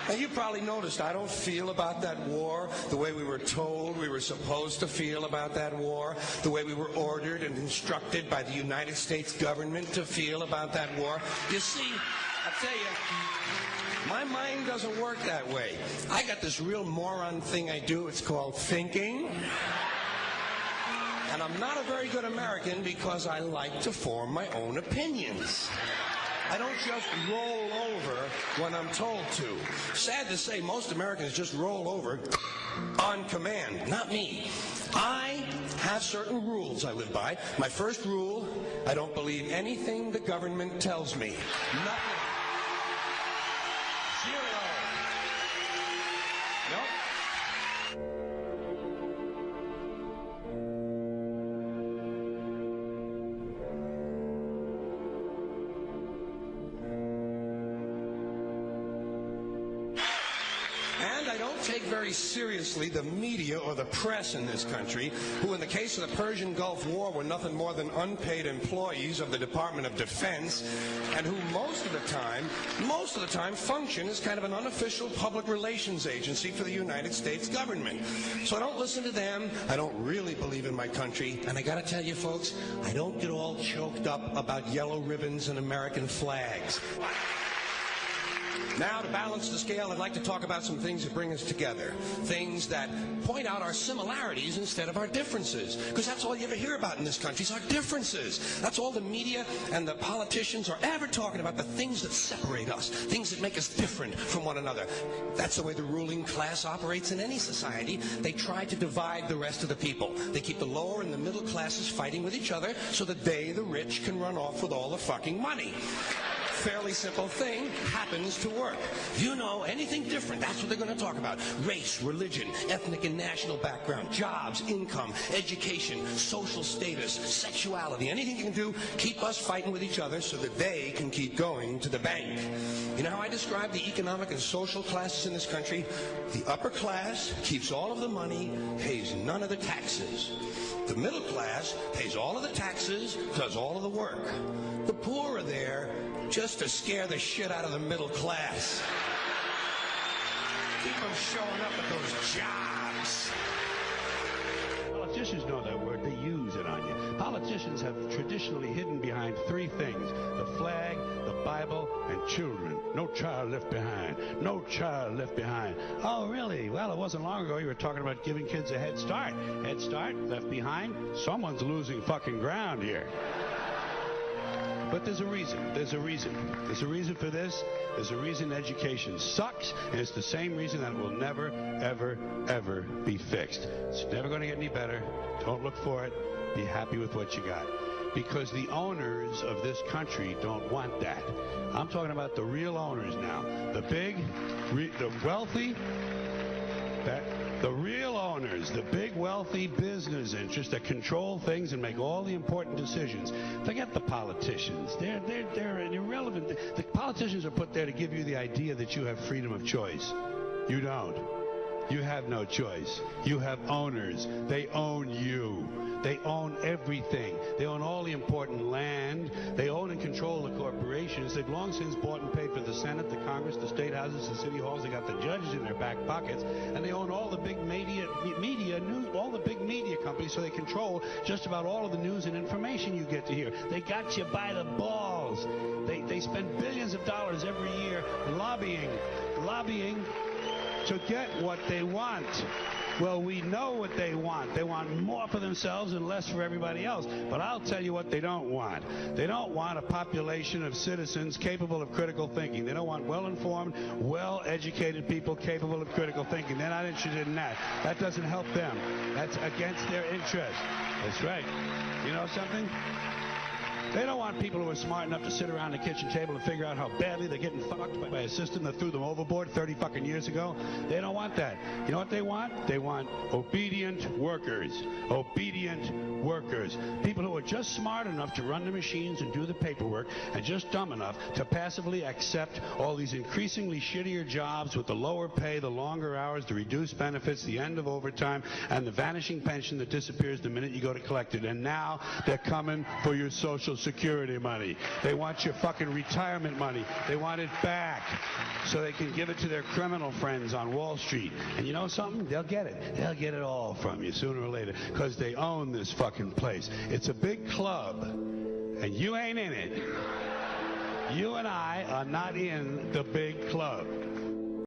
Now, you probably noticed I don't feel about that war the way we were told we were supposed to feel about that war, the way we were ordered and instructed by the United States government to feel about that war. You see, I'll tell you, my mind doesn't work that way. I got this real moron thing I do. It's called thinking. And I'm not a very good American because I like to form my own opinions. I don't just roll over when I'm told to. Sad to say, most Americans just roll over on command. Not me. I have certain rules I live by. My first rule, I don't believe anything the government tells me. Nothing. Zero. Nope. And I don't take very seriously the media or the press in this country, who in the case of the Persian Gulf War were nothing more than unpaid employees of the Department of Defense, and who most of the time function as kind of an unofficial public relations agency for the United States government. So I don't listen to them. I don't really believe in my country. And I gotta tell you folks, I don't get all choked up about yellow ribbons and American flags. Now, to balance the scale, I'd like to talk about some things that bring us together. Things that point out our similarities instead of our differences. Because that's all you ever hear about in this country is our differences. That's all the media and the politicians are ever talking about, the things that separate us, things that make us different from one another. That's the way the ruling class operates in any society. They try to divide the rest of the people. They keep the lower and the middle classes fighting with each other so that they, the rich, can run off with all the fucking money. Fairly simple thing, happens to work. You know, anything different, that's what they're going to talk about. Race, religion, ethnic and national background, jobs, income, education, social status, sexuality, anything you can do, keep us fighting with each other so that they can keep going to the bank. You know how I describe the economic and social classes in this country? The upper class keeps all of the money, pays none of the taxes. The middle class pays all of the taxes, does all of the work. The poor are there just to scare the shit out of the middle class. Keep them showing up at those jobs. Politicians know that word. They use it on you. Politicians have traditionally hidden behind three things: the flag, the Bible, and children. No child left behind. No child left behind. Oh, really? Well, it wasn't long ago you were talking about giving kids a head start. Head start, left behind? Someone's losing fucking ground here. But there's a reason. There's a reason. There's a reason for this. There's a reason education sucks, and it's the same reason that it will never, ever, ever be fixed. It's never going to get any better. Don't look for it. Be happy with what you got. Because the owners of this country don't want that. I'm talking about the real owners now. The big, the wealthy, the real owners, the big wealthy business interests that control things and make all the important decisions. Forget the politicians. They're irrelevant. The politicians are put there to give you the idea that you have freedom of choice. You don't. You have no choice. You have owners. They own you. They own everything. They own all the important land. They own and control the corporations. They've long since bought and paid for the Senate, the Congress, the state houses, the city halls. They got the judges in their back pockets, and they own all the big media news, all the big media companies. So they control just about all of the news and information you get to hear. They got you by the balls. They spend billions of dollars every year lobbying to get what they want. Well, we know what they want. They want more for themselves and less for everybody else. But I'll tell you what they don't want. They don't want a population of citizens capable of critical thinking. They don't want well-informed, well-educated people capable of critical thinking. They're not interested in that. That doesn't help them. That's against their interest. That's right. You know something? They don't want people who are smart enough to sit around the kitchen table and figure out how badly they're getting fucked by a system that threw them overboard 30 fucking years ago. They don't want that. You know what they want? They want obedient workers. Obedient workers. People who are just smart enough to run the machines and do the paperwork, and just dumb enough to passively accept all these increasingly shittier jobs with the lower pay, the longer hours, the reduced benefits, the end of overtime, and the vanishing pension that disappears the minute you go to collect it. And now they're coming for your Social Security money. They want your fucking retirement money. They want it back so they can give it to their criminal friends on Wall Street. And you know something? They'll get it. They'll get it all from you sooner or later because they own this fucking place. It's a big club, and you ain't in it. You and I are not in the big club.